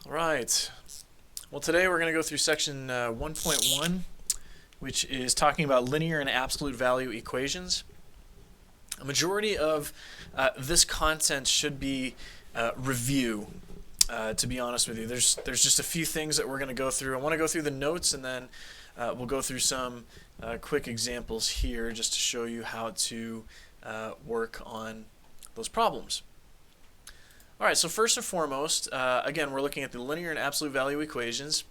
All right. Well, today we're going to go through section 1.1, which is talking about linear and absolute value equations. A majority of this content should be review, to be honest with you. There's just a few things that we're going to go through. I want to go through the notes, and then we'll go through some quick examples here just to show you how to work on those problems. All right, so first and foremost, again, we're looking at the linear and absolute value equations.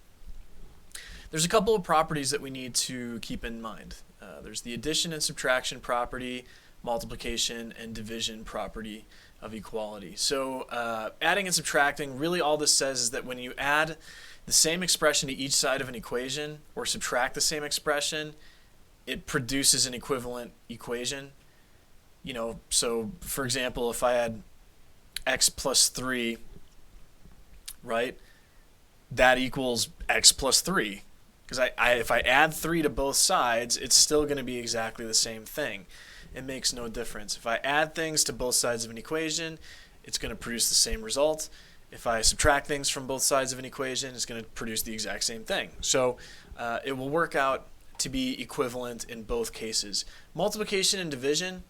There's a couple of properties that we need to keep in mind. There's the addition and subtraction property, multiplication and division property of equality. So adding and subtracting, really all this says is that when you add the same expression to each side of an equation or subtract the same expression, it produces an equivalent equation. So for example, if I had x plus 3, right, that equals x plus 3. Because if I add 3 to both sides, it's still going to be exactly the same thing. It makes no difference. If I add things to both sides of an equation, it's going to produce the same result. If I subtract things from both sides of an equation, it's going to produce the exact same thing. So it will work out to be equivalent in both cases. Multiplication and division,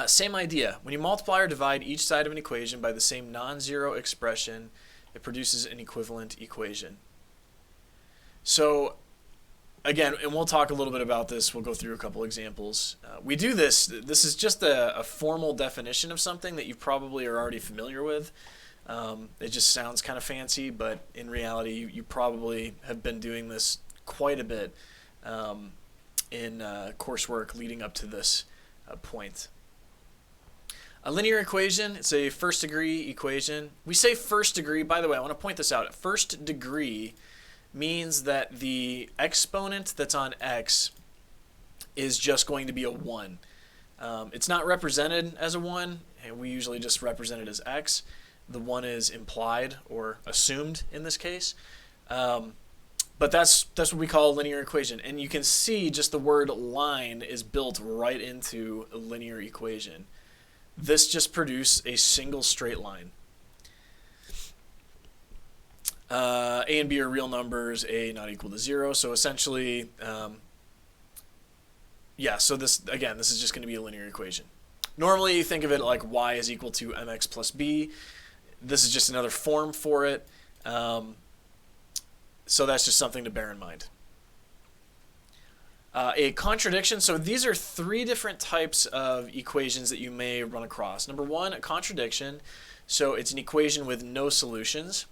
same idea. When you multiply or divide each side of an equation by the same non-zero expression, it produces an equivalent equation. So again, and we'll talk a little bit about this. We'll go through a couple examples. We do this. This is just a formal definition of something that you probably are already familiar with. It just sounds kind of fancy, but in reality, you probably have been doing this quite a bit in coursework leading up to this point. A linear equation, it's a first degree equation. We say first degree, by the way, I want to point this out. First degree means that the exponent that's on x is just going to be a 1. It's not represented as a 1, and we usually just represent it as x. The 1 is implied or assumed in this case. But that's what we call a linear equation. And you can see just the word line is built right into a linear equation. This just produced a single straight line. A and B are real numbers, A not equal to 0. So essentially, so this is just going to be a linear equation. Normally you think of it like y is equal to mx plus b. This is just another form for it. So that's just something to bear in mind. A contradiction, so these are 3 different types of equations that you may run across. Number 1, a contradiction, so it's an equation with no solutions.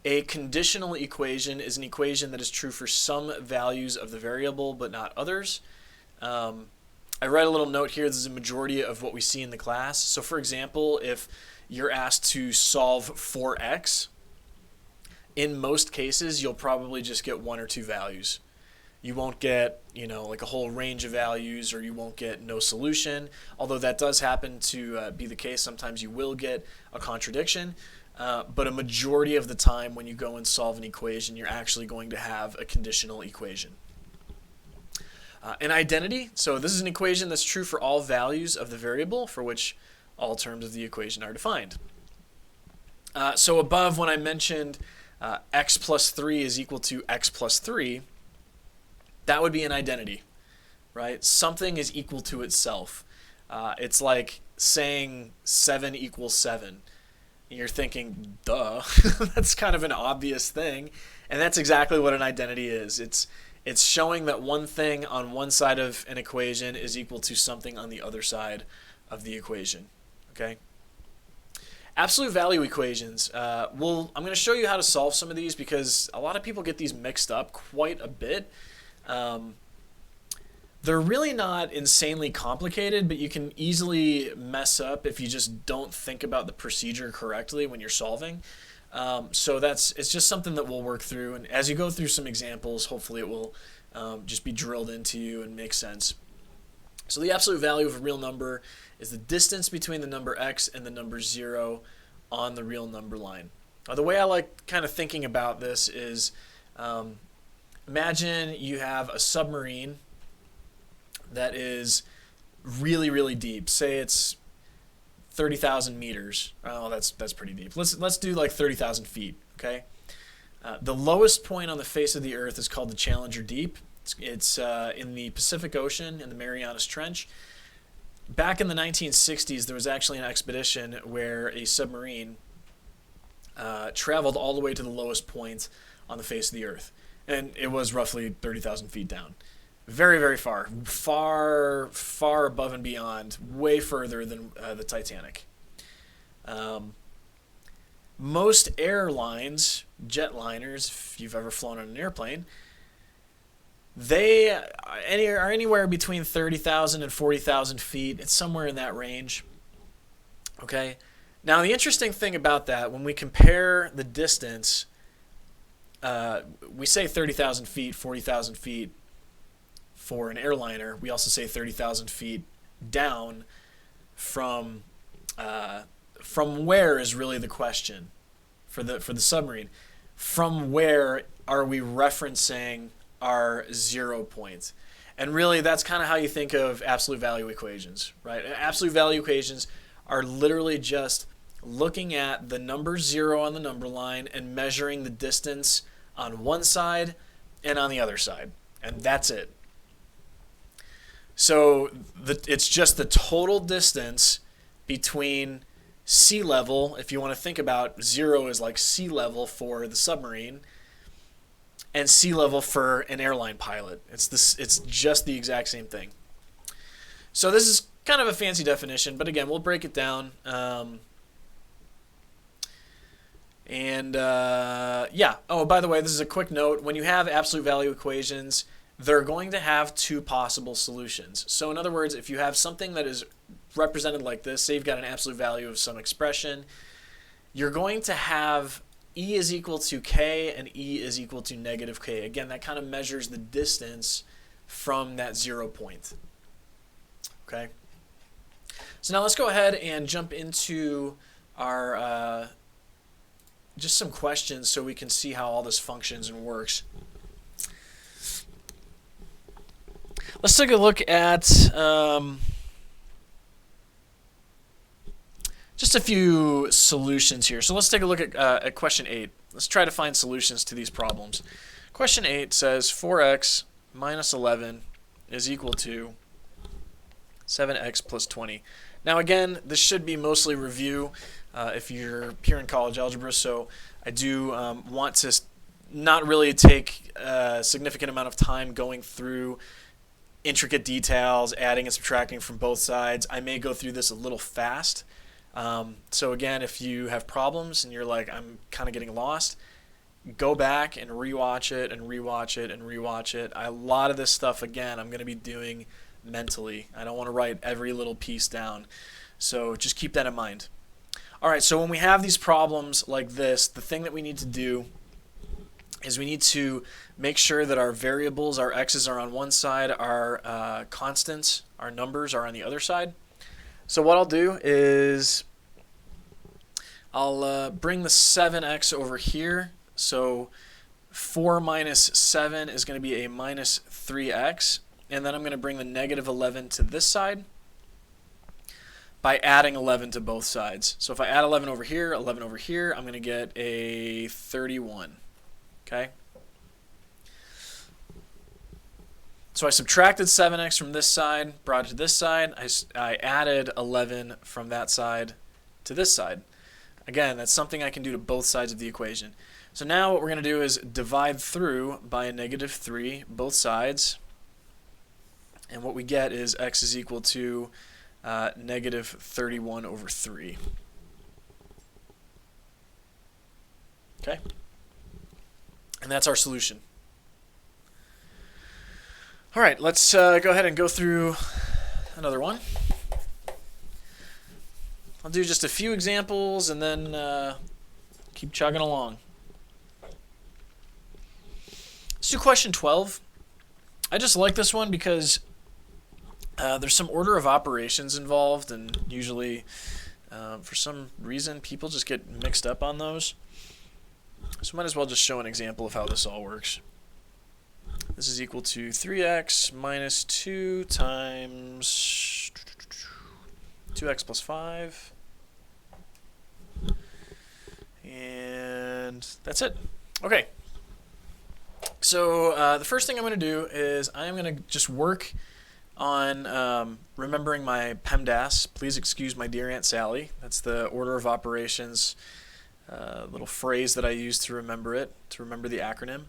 A conditional equation is an equation that is true for some values of the variable but not others. I write a little note here, this is a majority of what we see in the class. So for example, if you're asked to solve for x, in most cases you'll probably just get 1 or 2 values. You won't get, like a whole range of values, or you won't get no solution. Although that does happen to be the case. Sometimes you will get a contradiction. But a majority of the time when you go and solve an equation, you're actually going to have a conditional equation. An identity. So this is an equation that's true for all values of the variable for which all terms of the equation are defined. So above, when I mentioned x plus 3 is equal to x plus 3, that would be an identity, right? Something is equal to itself. It's like saying 7 equals 7. And you're thinking, duh, that's kind of an obvious thing. And that's exactly what an identity is. It's showing that one thing on one side of an equation is equal to something on the other side of the equation, okay? Absolute value equations. I'm going to show you how to solve some of these because a lot of people get these mixed up quite a bit. They're really not insanely complicated, but you can easily mess up if you just don't think about the procedure correctly when you're solving. So it's just something that we'll work through, and as you go through some examples, hopefully it will just be drilled into you and make sense. So the absolute value of a real number is the distance between the number x and the number 0 on the real number line. Now, the way I like kind of thinking about this is imagine you have a submarine that is really, really deep. Say it's 30,000 meters. Oh, that's pretty deep. Let's do like 30,000 feet. Okay. The lowest point on the face of the Earth is called the Challenger Deep. It's in the Pacific Ocean in the Marianas Trench. Back in the 1960s, there was actually an expedition where a submarine traveled all the way to the lowest point on the face of the Earth, and it was roughly 30,000 feet down. Very, very far, far above and beyond, way further than the Titanic. Most airlines, jetliners, if you've ever flown on an airplane, they are anywhere between 30,000 and 40,000 feet. It's somewhere in that range. Okay. Now, the interesting thing about that, when we compare the distance, we say 30,000 feet, 40,000 feet for an airliner. We also say 30,000 feet down from where is really the question for the submarine. From where are we referencing our 0 point? And really, that's kind of how you think of absolute value equations, right? Absolute value equations are literally just looking at the number 0 on the number line and measuring the distance on one side and on the other side. And that's it. So it's just the total distance between sea level, if you want to think about 0 as like sea level for the submarine, and sea level for an airline pilot. It's just the exact same thing. So this is kind of a fancy definition, but again, we'll break it down. Yeah. Oh, by the way, this is a quick note. When you have absolute value equations, they're going to have two possible solutions. So in other words, if you have something that is represented like this, say you've got an absolute value of some expression, you're going to have E is equal to K and E is equal to negative K. Again, that kind of measures the distance from that 0 point. Okay? So now let's go ahead and jump into our just some questions so we can see how all this functions and works. Let's take a look at just a few solutions here. So let's take a look at question 8. Let's try to find solutions to these problems. Question 8 says 4x minus 11 is equal to 7x plus 20. Now again, this should be mostly review if you're here in college algebra, so I do want to not really take a significant amount of time going through intricate details, adding and subtracting from both sides. I may go through this a little fast. So again, if you have problems and you're like, I'm kind of getting lost, go back and rewatch it and rewatch it and rewatch it. A lot of this stuff, again, I'm going to be doing mentally. I don't want to write every little piece down. So just keep that in mind. All right, so when we have these problems like this, the thing that we need to do is we need to make sure that our variables, our x's are on one side, our constants, our numbers are on the other side. So what I'll do is I'll bring the 7x over here. So 4 minus 7 is going to be a minus 3x. And then I'm going to bring the negative 11 to this side by adding 11 to both sides. So if I add 11 over here, I'm going to get a 31. Okay? So I subtracted 7x from this side, brought it to this side. I added 11 from that side to this side. Again, that's something I can do to both sides of the equation. So now what we're going to do is divide through by a negative 3, both sides. And what we get is x is equal to negative 31 over 3. Okay? And that's our solution. All right, let's go ahead and go through another one. I'll do just a few examples and then keep chugging along. Let's do question 12. I just like this one because there's some order of operations involved, and usually for some reason people just get mixed up on those. So might as well just show an example of how this all works. This is equal to 3x minus 2 times 2x plus 5 And that's it. Okay. So the first thing I'm going to do is I'm going to just work on remembering my PEMDAS. Please excuse my dear Aunt Sally. That's the order of operations little phrase that I use to remember it, to remember the acronym.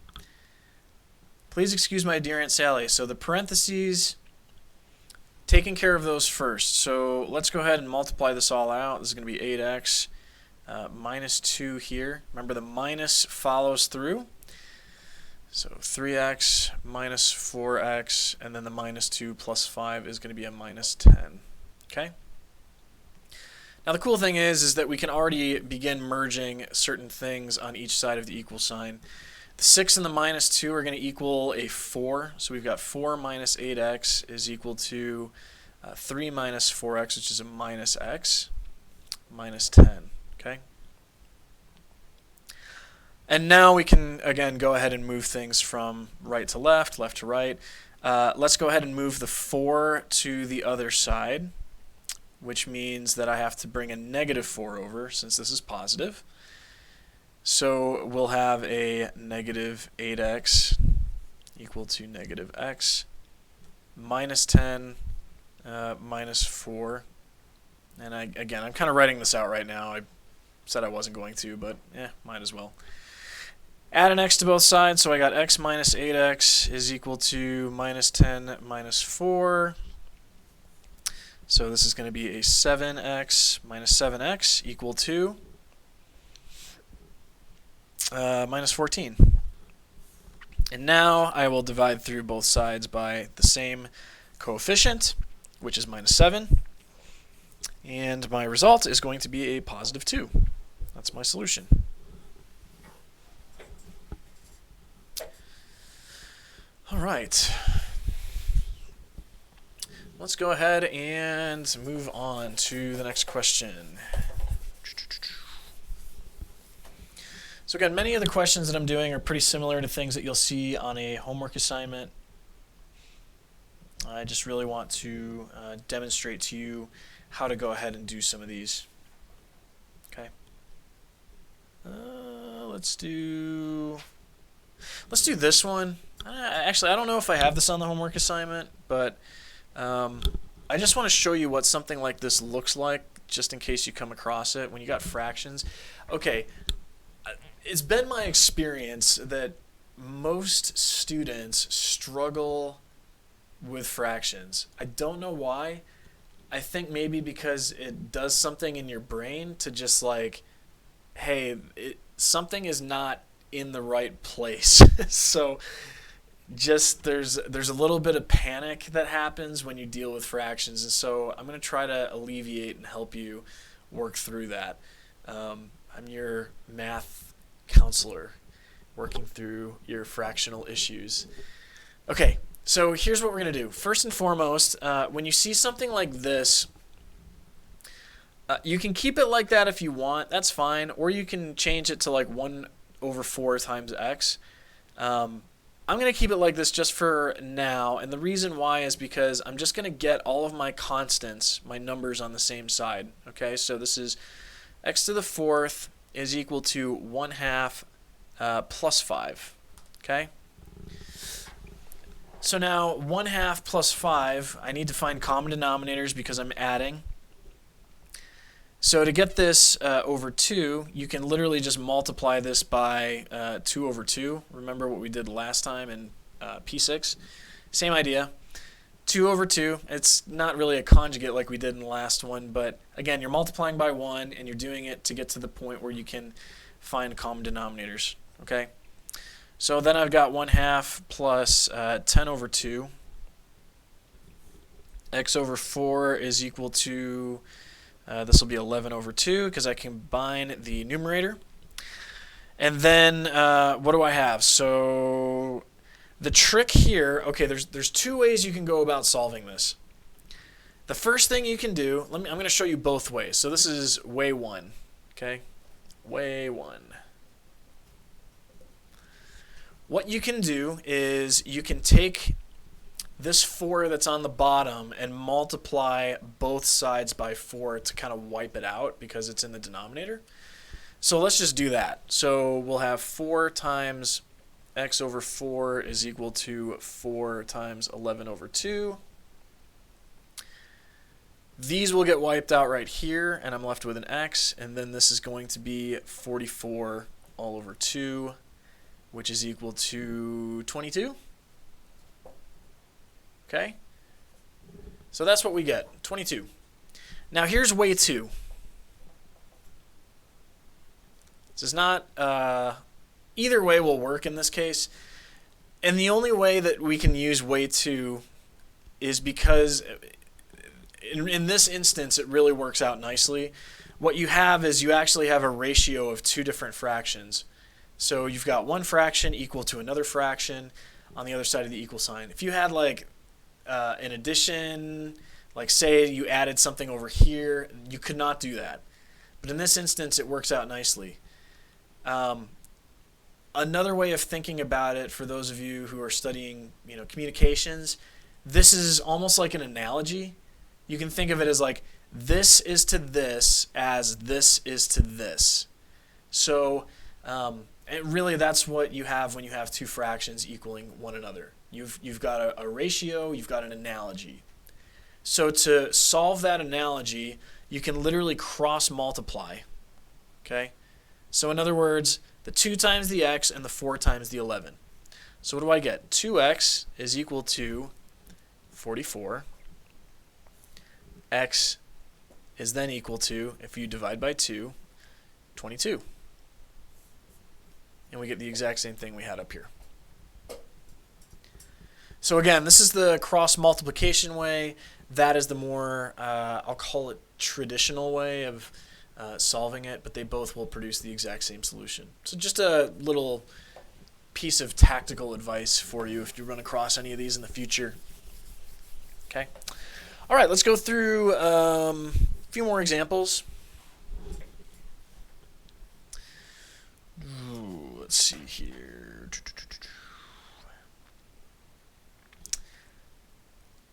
Please excuse my dear Aunt Sally. So the parentheses, taking care of those first. So let's go ahead and multiply this all out. This is going to be 8x minus 2 here. Remember the minus follows through. So 3x minus 4x, and then the minus 2 plus 5 is going to be a minus 10. Okay? Now the cool thing is that we can already begin merging certain things on each side of the equal sign. The 6 and the minus 2 are going to equal a 4. So we've got 4 minus 8x is equal to 3 minus 4x, which is a minus x, minus 10. Okay? And now we can, again, go ahead and move things from right to left to right. Let's go ahead and move the 4 to the other side, which means that I have to bring a negative 4 over since this is positive. So we'll have a negative 8x equal to negative x minus 10 minus 4. And again, I'm kind of writing this out right now. I said I wasn't going to, but might as well. Add an x to both sides, so I got x minus 8x is equal to minus 10 minus 4. So this is going to be a 7x minus 7x equal to minus 14. And now I will divide through both sides by the same coefficient, which is minus 7. And my result is going to be a positive 2. That's my solution. All right. Let's go ahead and move on to the next question. So again, many of the questions that I'm doing are pretty similar to things that you'll see on a homework assignment. I just really want to demonstrate to you how to go ahead and do some of these. Okay. Let's do this one. Actually, I don't know if I have this on the homework assignment, but I just want to show you what something like this looks like, just in case you come across it when you got fractions. Okay, it's been my experience that most students struggle with fractions. I don't know why. I think maybe because it does something in your brain to just like, hey, something is not in the right place. So just there's a little bit of panic that happens when you deal with fractions, and so I'm going to try to alleviate and help you work through that. I'm your math counselor working through your fractional issues. Okay, so here's what we're going to do. First and foremost, when you see something like this, you can keep it like that if you want, that's fine, or you can change it to like 1/4 times x. I'm going to keep it like this just for now, and the reason why is because I'm just going to get all of my constants, my numbers on the same side. Okay, so this is x to the 4th is equal to 1/2 plus 5. Okay? So now 1/2 plus 5, I need to find common denominators because I'm adding. So to get this over 2, you can literally just multiply this by 2/2. Remember what we did last time in P6? Same idea. 2/2. It's not really a conjugate like we did in the last one, but again, you're multiplying by 1, and you're doing it to get to the point where you can find common denominators. Okay? So then I've got 1/2 plus 10/2. X over 4 is equal to... this will be 11/2 because I combine the numerator. And then what do I have? So the trick here, okay, there's two ways you can go about solving this. The first thing you can do, I'm going to show you both ways. So this is way 1, okay? Way 1. What you can do is you can take this 4 that's on the bottom and multiply both sides by 4 to kind of wipe it out because it's in the denominator. So let's just do that. So we'll have 4 times x over 4 is equal to 4 times 11 over 2. These will get wiped out right here, and I'm left with an x, and then this is going to be 44 all over 2, which is equal to 22. Okay? So that's what we get, 22. Now here's way 2. This is not, either way will work in this case. And the only way that we can use way 2 is because in this instance it really works out nicely. What you have is you actually have a ratio of 2 different fractions. So you've got one fraction equal to another fraction on the other side of the equal sign. If you had like an addition, like say you added something over here, you could not do that. But in this instance, it works out nicely. Another way of thinking about it for those of you who are studying, communications, this is almost like an analogy. You can think of it as like this is to this as this is to this. So really that's what you have when you have 2 fractions equaling one another. You've got a ratio, you've got an analogy. So to solve that analogy, you can literally cross multiply. Okay? So in other words, the 2 times the x and the 4 times the 11. So what do I get? 2x is equal to 44. X is then equal to, if you divide by 2, 22. And we get the exact same thing we had up here. So again, this is the cross multiplication way. That is the more, I'll call it traditional way of solving it, but they both will produce the exact same solution. So just a little piece of tactical advice for you if you run across any of these in the future. Okay. All right, let's go through a few more examples. Let's see here.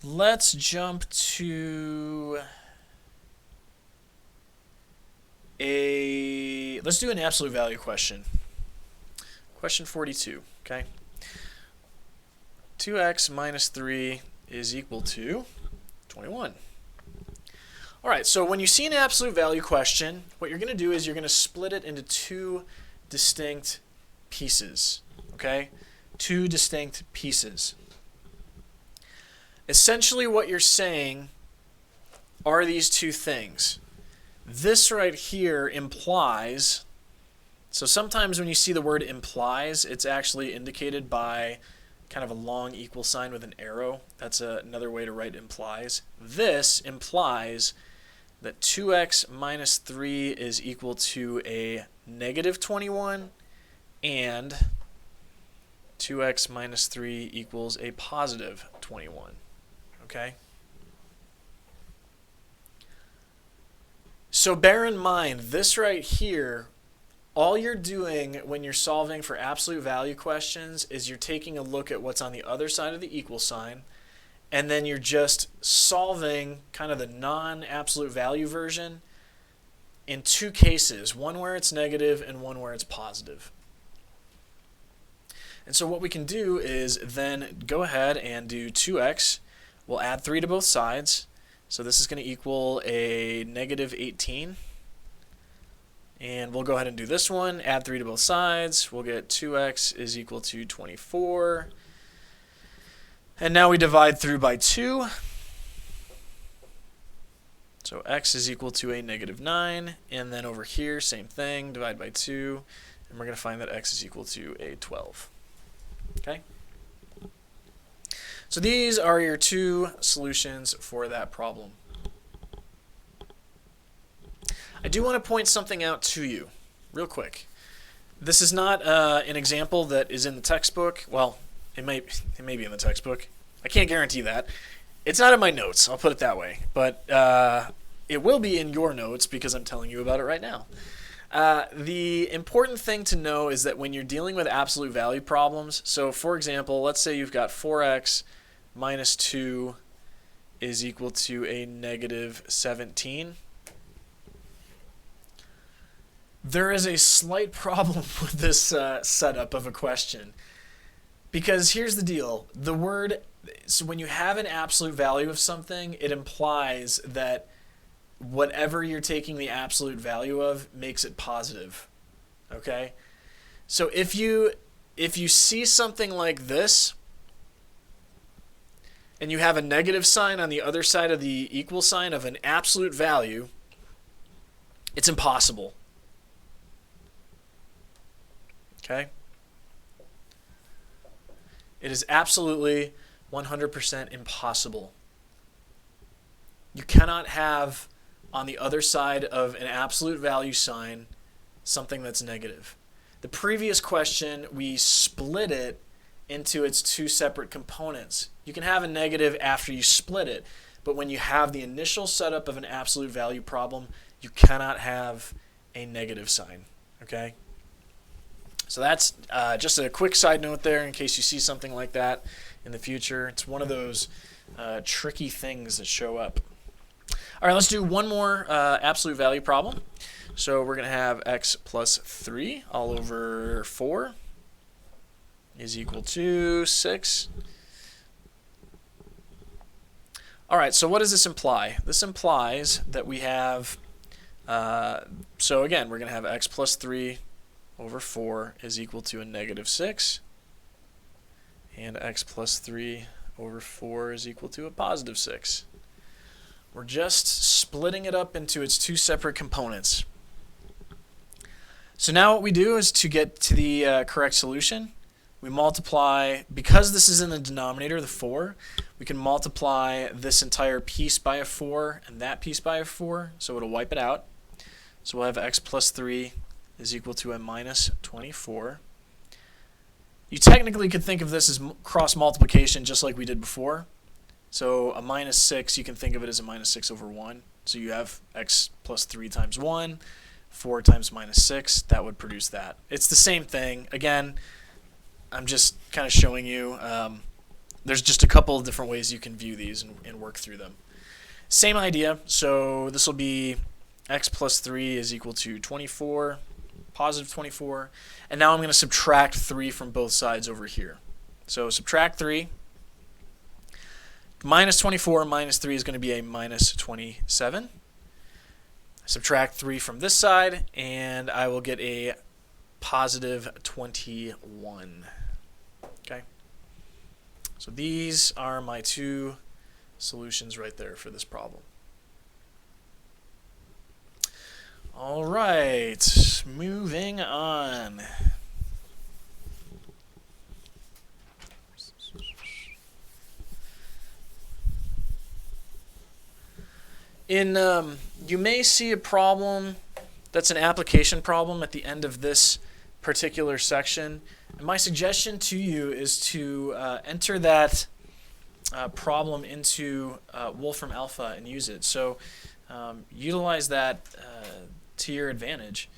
Let's jump to let's do an absolute value question. Question 42, okay? 2x minus 3 is equal to 21. All right, so when you see an absolute value question, what you're going to do is you're going to split it into 2 distinct pieces, okay? 2 distinct pieces. Essentially what you're saying are these 2 things. This right here implies, so sometimes when you see the word implies, it's actually indicated by kind of a long equal sign with an arrow. That's another way to write implies. This implies that 2x minus 3 is equal to a negative 21 and 2x minus 3 equals a positive 21. Okay? So bear in mind, this right here, all you're doing when you're solving for absolute value questions is you're taking a look at what's on the other side of the equal sign, and then you're just solving kind of the non-absolute value version in 2 cases, one where it's negative and one where it's positive. And so what we can do is then go ahead and do 2x. We'll add 3 to both sides. So this is going to equal a negative 18. And we'll go ahead and do this one. Add 3 to both sides. We'll get 2x is equal to 24. And now we divide through by 2. So x is equal to a negative 9. And then over here, same thing, divide by 2. And we're going to find that x is equal to a 12. Okay? So these are your 2 solutions for that problem. I do want to point something out to you real quick. This is not an example that is in the textbook. Well, it may be in the textbook. I can't guarantee that. It's not in my notes, I'll put it that way. But it will be in your notes because I'm telling you about it right now. The important thing to know is that when you're dealing with absolute value problems, so for example, let's say you've got 4x minus 2 is equal to a negative 17. There is a slight problem with this setup of a question. Because here's the deal. So when you have an absolute value of something, it implies that whatever you're taking the absolute value of makes it positive. Okay? So if you see something like this, and you have a negative sign on the other side of the equal sign of an absolute value, it's impossible. Okay? It is absolutely 100% impossible. You cannot have on the other side of an absolute value sign something that's negative. The previous question, we split it into its two separate components. You can have a negative after you split it, but when you have the initial setup of an absolute value problem, you cannot have a negative sign. Okay? So that's just a quick side note there in case you see something like that in the future. It's one of those tricky things that show up. All right, let's do one more absolute value problem. So we're going to have x plus 3 all over 4 is equal to 6. All right, so what does this imply? This implies that we have, so again, we're going to have x plus 3 over 4 is equal to a negative 6. And x plus 3 over 4 is equal to a positive 6. We're just splitting it up into its two separate components. So now what we do is to get to the correct solution, we multiply, because this is in the denominator, the 4, we can multiply this entire piece by a 4 and that piece by a 4, so it'll wipe it out. So we'll have x plus 3 is equal to a minus 24. You technically could think of this as cross multiplication just like we did before. So a minus 6, you can think of it as a minus 6 over 1. So you have x plus 3 times 1, 4 times minus 6. That would produce that. It's the same thing. Again, I'm just kind of showing you. There's just a couple of different ways you can view these and work through them. Same idea. So this will be x plus 3 is equal to 24, positive 24. And now I'm going to subtract 3 from both sides over here. So subtract 3. Minus 24 minus 3 is going to be a minus 27. Subtract 3 from this side, and I will get a positive 21. Okay? So these are my two solutions right there for this problem. All right, moving on. You may see a problem that's an application problem at the end of this particular section. And my suggestion to you is to enter that problem into Wolfram Alpha and use it. So utilize that to your advantage.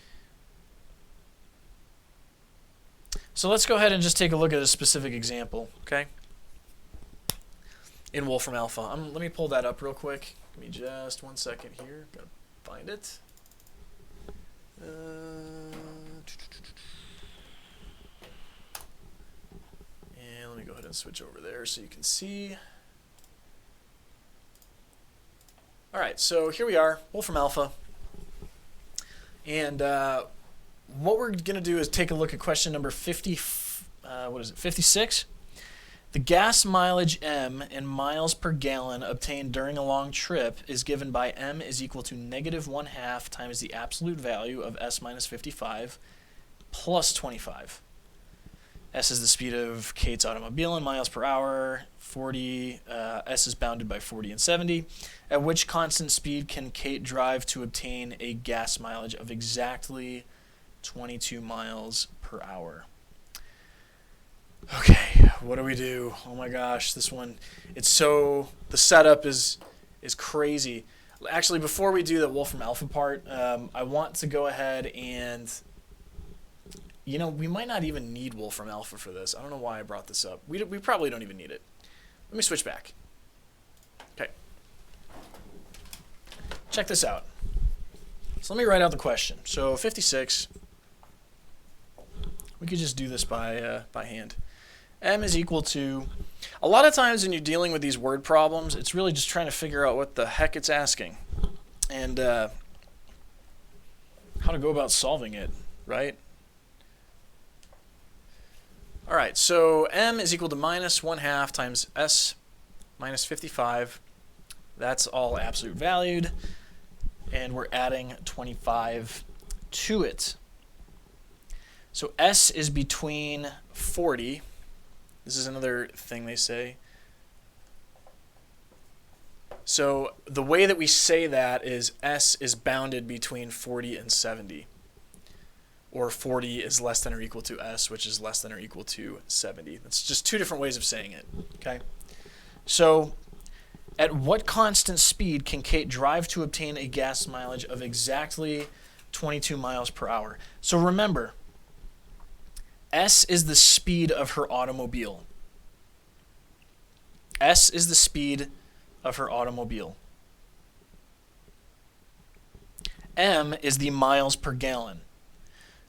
So let's go ahead and just take a look at a specific example, okay? In Wolfram Alpha. Let me pull that up real quick. Give me just 1 second here. Gotta find it. And let me go ahead and switch over there so you can see. All right, so here we are, Wolfram Alpha. And what we're going to do is take a look at question number 56. The gas mileage M in miles per gallon obtained during a long trip is given by M is equal to negative 1/2 times the absolute value of S minus 55 plus 25. S is the speed of Kate's automobile in miles per hour. 40. S is bounded by 40 and 70. At which constant speed can Kate drive to obtain a gas mileage of exactly 22 miles per hour? Okay, what do we do? Oh my gosh, this one, the setup is crazy. Actually, before we do the Wolfram Alpha part, I want to go ahead and, we might not even need Wolfram Alpha for this. I don't know why I brought this up. We probably don't even need it. Let me switch back. Okay. Check this out. So let me write out the question. So 56, we could just do this by hand. M is equal to, a lot of times when you're dealing with these word problems, it's really just trying to figure out what the heck it's asking and how to go about solving it, right? All right, so M is equal to minus 1/2 times S minus 55. That's all absolute valued, and we're adding 25 to it. So S is between 40. This is another thing they say. So the way that we say that is S is bounded between 40 and 70. Or 40 is less than or equal to S, which is less than or equal to 70. That's just two different ways of saying it. Okay. So at what constant speed can Kate drive to obtain a gas mileage of exactly 22 miles per hour? So remember, S is the speed of her automobile. S is the speed of her automobile. M is the miles per gallon.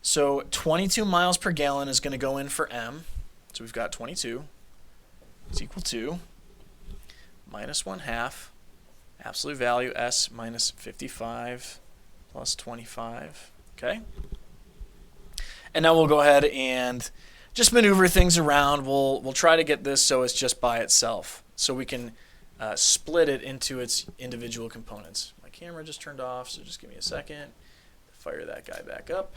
So 22 miles per gallon is going to go in for M. So we've got 22 is equal to minus 1/2 absolute value S minus 55 plus 25. Okay. And now we'll go ahead and just maneuver things around. We'll try to get this so it's just by itself, so we can split it into its individual components. My camera just turned off, so just give me a second. Fire that guy back up.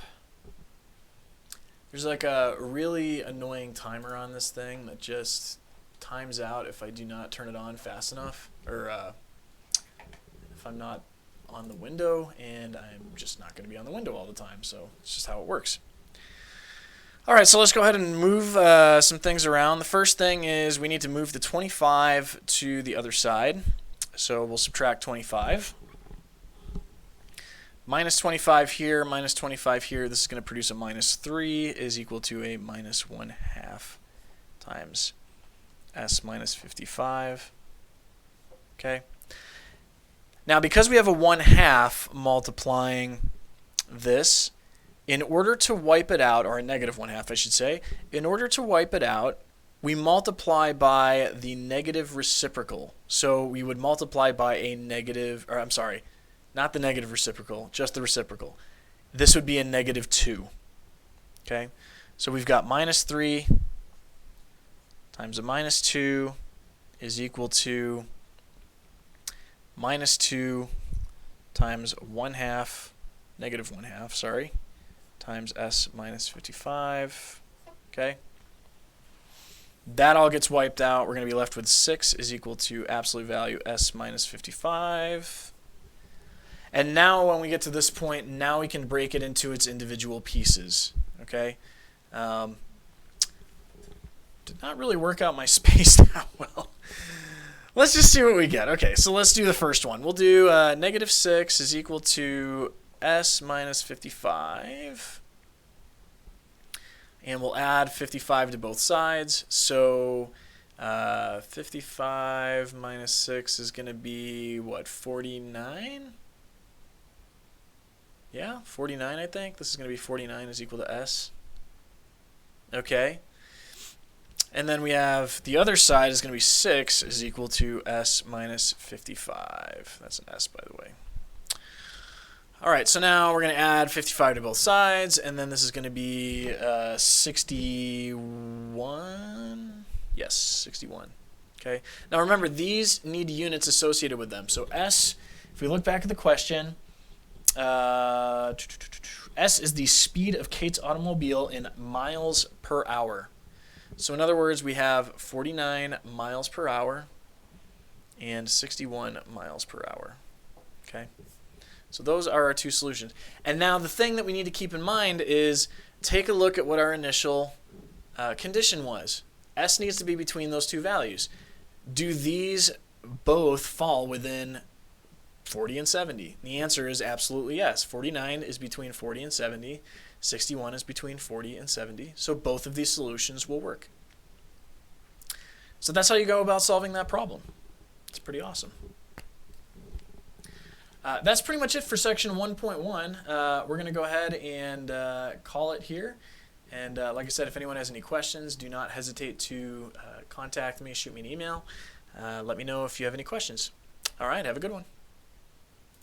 There's like a really annoying timer on this thing that just times out if I do not turn it on fast enough, or if I'm not on the window, and I'm just not going to be on the window all the time, so it's just how it works. All right, so let's go ahead and move some things around. The first thing is we need to move the 25 to the other side. So we'll subtract 25. Minus 25 here, minus 25 here. This is going to produce a minus 3 is equal to a minus 1/2 times S minus 55. Okay. Now, because we have a 1/2 multiplying this, in order to wipe it out, or a negative 1/2 I should say, in order to wipe it out, we multiply by the negative reciprocal. So we would multiply by a negative, or I'm sorry, not the negative reciprocal, just the reciprocal. This would be a negative 2. Okay, so we've got minus 3 times a minus 2 is equal to minus 2 times 1/2, negative 1/2, sorry, times S minus 55. Okay. That all gets wiped out. We're going to be left with 6 is equal to absolute value S minus 55. And now when we get to this point, now we can break it into its individual pieces. Okay. Did not really work out my space that well. Let's just see what we get. Okay, so let's do the first one. We'll do negative 6 is equal to S minus 55. And we'll add 55 to both sides. So 55 minus 6 is going to be, what, 49? Yeah, 49, I think. This is going to be 49 is equal to S. Okay. And then we have the other side is going to be 6 is equal to S minus 55. That's an S, by the way. All right, so now we're going to add 55 to both sides, and then this is going to be 61. Yes, 61. Okay. Now remember, these need units associated with them. So S, if we look back at the question, S is the speed of Kate's automobile in miles per hour. So in other words, we have 49 miles per hour and 61 miles per hour. Okay. So those are our two solutions. And now the thing that we need to keep in mind is take a look at what our initial condition was. S needs to be between those two values. Do these both fall within 40 and 70? The answer is absolutely yes. 49 is between 40 and 70. 61 is between 40 and 70. So both of these solutions will work. So that's how you go about solving that problem. It's pretty awesome. That's pretty much it for section 1.1. We're going to go ahead and call it here. And like I said, if anyone has any questions, do not hesitate to contact me, shoot me an email. Let me know if you have any questions. All right, have a good one.